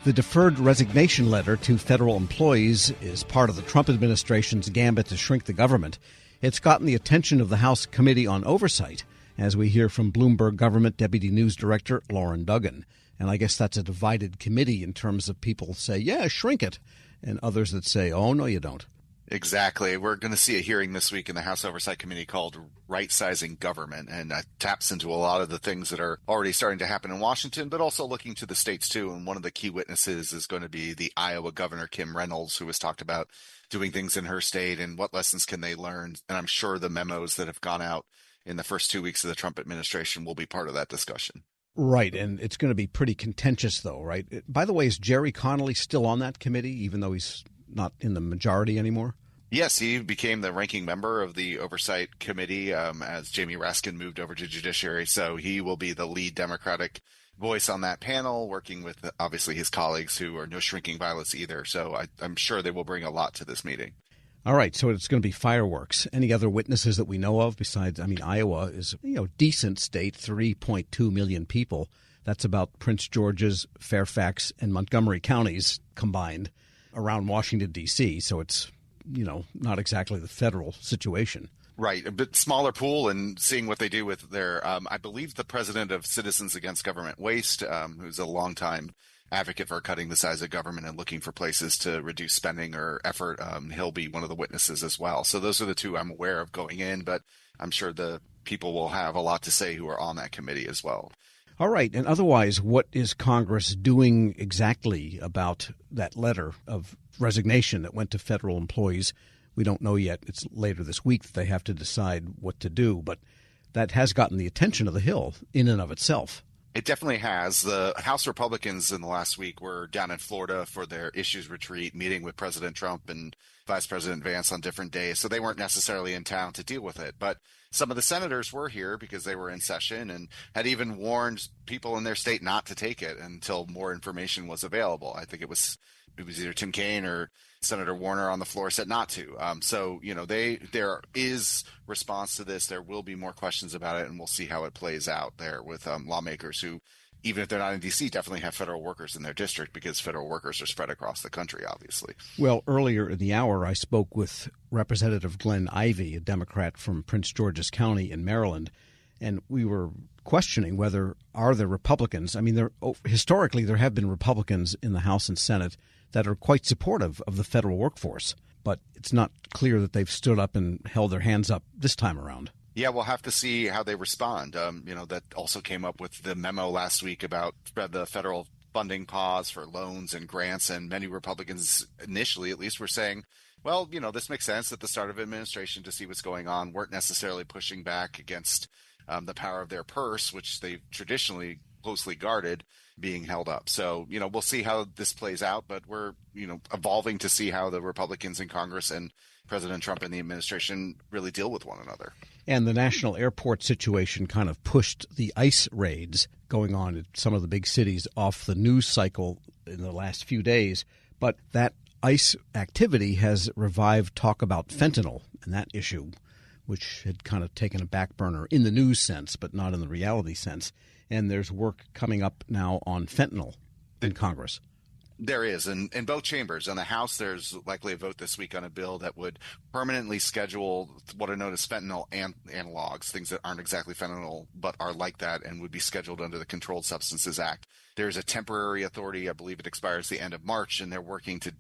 The deferred resignation letter to federal employees is part of the Trump administration's gambit to shrink the government. It's gotten the attention of the House Committee on Oversight, as we hear from Bloomberg Government Deputy News Director Loren Duggan. And I guess that's a divided committee in terms of people say, yeah, shrink it, and others that say, oh, no, you don't. Exactly. We're going to see a hearing this week in the House Oversight Committee called Rightsizing Government, and that taps into a lot of the things that are already starting to happen in Washington, but also looking to the states too. And one of the key witnesses is going to be the Iowa Governor Kim Reynolds, who has talked about doing things in her state and what lessons can they learn. And I'm sure the memos that have gone out in the first 2 weeks of the Trump administration will be part of that discussion. Right, and it's going to be pretty contentious, though, right? By the way, is Jerry Connolly still on that committee, even though he's not in the majority anymore? Yes, he became the ranking member of the Oversight Committee as Jamie Raskin moved over to Judiciary. So he will be the lead Democratic voice on that panel, working with, obviously, his colleagues who are no shrinking violets either. So I'm sure they will bring a lot to this meeting. All right, so it's going to be fireworks. Any other witnesses that we know of besides, Iowa is, decent state, 3.2 million people. That's about Prince George's, Fairfax, and Montgomery counties combined around Washington, D.C., so it's not exactly the federal situation. Right. A bit smaller pool, and seeing what they do with their, I believe the president of Citizens Against Government Waste, who's a longtime advocate for cutting the size of government and looking for places to reduce spending or effort, he'll be one of the witnesses as well. So those are the two I'm aware of going in, but I'm sure the people will have a lot to say who are on that committee as well. All right. And otherwise, what is Congress doing exactly about that letter of resignation that went to federal employees? We don't know yet. It's later this week that they have to decide what to do. But that has gotten the attention of the Hill in and of itself. It definitely has. The House Republicans in the last week were down in Florida for their issues retreat, meeting with President Trump and Vice President Vance on different days. So they weren't necessarily in town to deal with it. But some of the senators were here because they were in session and had even warned people in their state not to take it until more information was available. I think it was either Tim Kaine or Senator Warner on the floor said not to. So there is response to this. There will be more questions about it, and we'll see how it plays out there with lawmakers who, even if they're not in D.C., definitely have federal workers in their district because federal workers are spread across the country, obviously. Well, earlier in the hour, I spoke with Representative Glenn Ivey, a Democrat from Prince George's County in Maryland, and we were questioning whether are there Republicans. Historically, there have been Republicans in the House and Senate that are quite supportive of the federal workforce, but it's not clear that they've stood up and held their hands up this time around. Yeah, we'll have to see how they respond. That also came up with the memo last week about the federal funding pause for loans and grants, and many Republicans initially, at least, were saying, well, this makes sense at the start of administration to see what's going on, weren't necessarily pushing back against the power of their purse, which they've traditionally closely guarded, being held up. So, we'll see how this plays out, but we're, evolving to see how the Republicans in Congress and President Trump and the administration really deal with one another. And the national airport situation kind of pushed the ICE raids going on in some of the big cities off the news cycle in the last few days. But that ICE activity has revived talk about fentanyl and that issue, which had kind of taken a back burner in the news sense, but not in the reality sense. And there's work coming up now on fentanyl in Congress. There is, in both chambers. In the House, there's likely a vote this week on a bill that would permanently schedule what are known as fentanyl analogs, things that aren't exactly fentanyl but are like that and would be scheduled under the Controlled Substances Act. There's a temporary authority. I believe it expires the end of March, and they're working to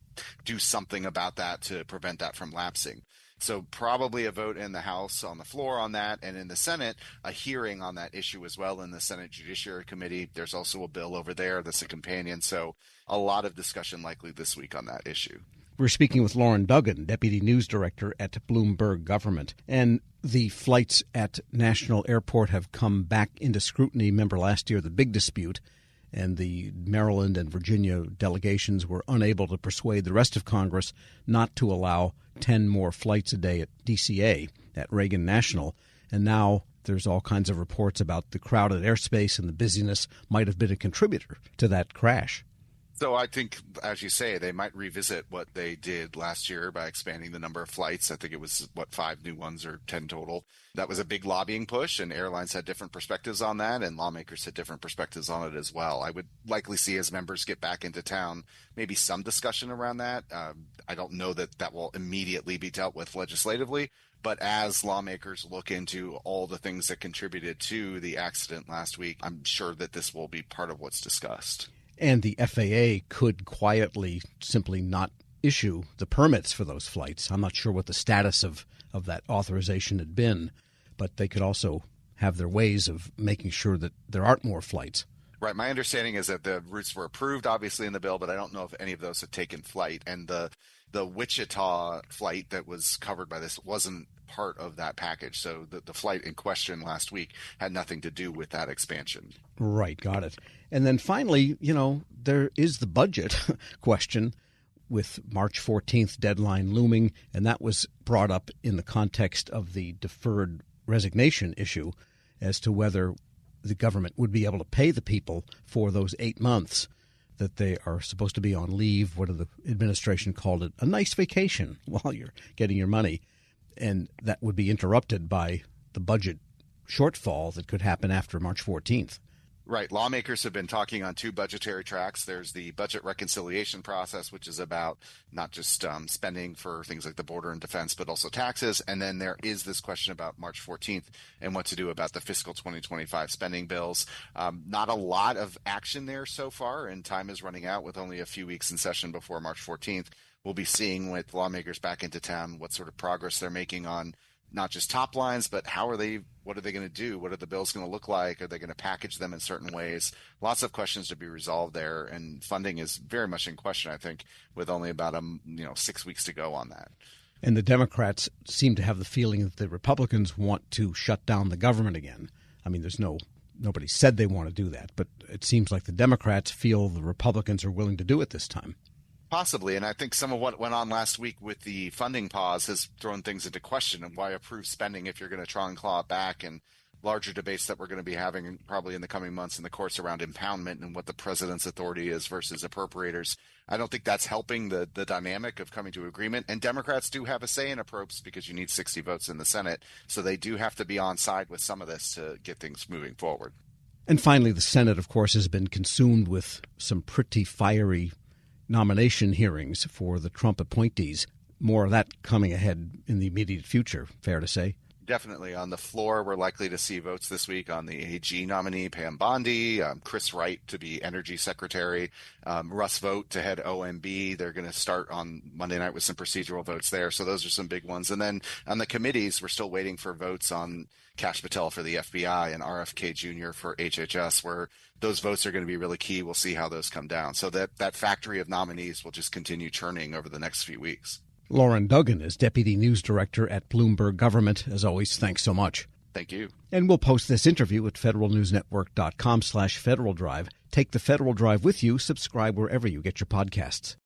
do something about that to prevent that from lapsing. So probably a vote in the House on the floor on that, and in the Senate, a hearing on that issue as well in the Senate Judiciary Committee. There's also a bill over there that's a companion. So a lot of discussion likely this week on that issue. We're speaking with Loren Duggan, Deputy News Director at Bloomberg Government. And the flights at National Airport have come back into scrutiny. Remember last year, the big dispute, and the Maryland and Virginia delegations were unable to persuade the rest of Congress not to allow 10 more flights a day at DCA, at Reagan National. And now there's all kinds of reports about the crowded airspace, and the busyness might have been a contributor to that crash. So I think, as you say, they might revisit what they did last year by expanding the number of flights. I think it was, 5 new ones or 10 total. That was a big lobbying push, and airlines had different perspectives on that, and lawmakers had different perspectives on it as well. I would likely see, as members get back into town, maybe some discussion around that. I don't know that that will immediately be dealt with legislatively, but as lawmakers look into all the things that contributed to the accident last week, I'm sure that this will be part of what's discussed. And the FAA could quietly simply not issue the permits for those flights. I'm not sure what the status of that authorization had been, but they could also have their ways of making sure that there aren't more flights. Right. My understanding is that the routes were approved, obviously, in the bill, but I don't know if any of those have taken flight. And the Wichita flight that was covered by this wasn't part of that package. So the flight in question last week had nothing to do with that expansion. Right. Got it. And then finally, there is the budget question with March 14th deadline looming. And that was brought up in the context of the deferred resignation issue as to whether the government would be able to pay the people for those 8 months that they are supposed to be on leave. What the administration called it, a nice vacation while you're getting your money. And that would be interrupted by the budget shortfall that could happen after March 14th. Right. Lawmakers have been talking on 2 budgetary tracks. There's the budget reconciliation process, which is about not just spending for things like the border and defense, but also taxes. And then there is this question about March 14th and what to do about the fiscal 2025 spending bills. Not a lot of action there so far, and time is running out with only a few weeks in session before March 14th. We'll be seeing with lawmakers back into town what sort of progress they're making on not just top lines, but what are they going to do? What are the bills going to look like? Are they going to package them in certain ways? Lots of questions to be resolved there, and funding is very much in question, I think, with only about 6 weeks to go on that. And the Democrats seem to have the feeling that the Republicans want to shut down the government again. I mean, nobody said they want to do that, but it seems like the Democrats feel the Republicans are willing to do it this time. Possibly, and I think some of what went on last week with the funding pause has thrown things into question, and why approve spending if you're going to try and claw it back, and larger debates that we're going to be having probably in the coming months in the courts around impoundment and what the president's authority is versus appropriators. I don't think that's helping the dynamic of coming to agreement, and Democrats do have a say in approps because you need 60 votes in the Senate, so they do have to be on side with some of this to get things moving forward. And finally, the Senate, of course, has been consumed with some pretty fiery nomination hearings for the Trump appointees. More of that coming ahead in the immediate future, fair to say. Definitely. On the floor, we're likely to see votes this week on the AG nominee, Pam Bondi, Chris Wright to be Energy Secretary, Russ Vought to head OMB. They're going to start on Monday night with some procedural votes there. So those are some big ones. And then on the committees, we're still waiting for votes on Kash Patel for the FBI and RFK Jr. for HHS, where those votes are going to be really key. We'll see how those come down. So that factory of nominees will just continue churning over the next few weeks. Loren Duggan is Deputy News Director at Bloomberg Government. As always, thanks so much. Thank you. And we'll post this interview at federalnewsnetwork.com/Federal Drive. Take the Federal Drive with you. Subscribe wherever you get your podcasts.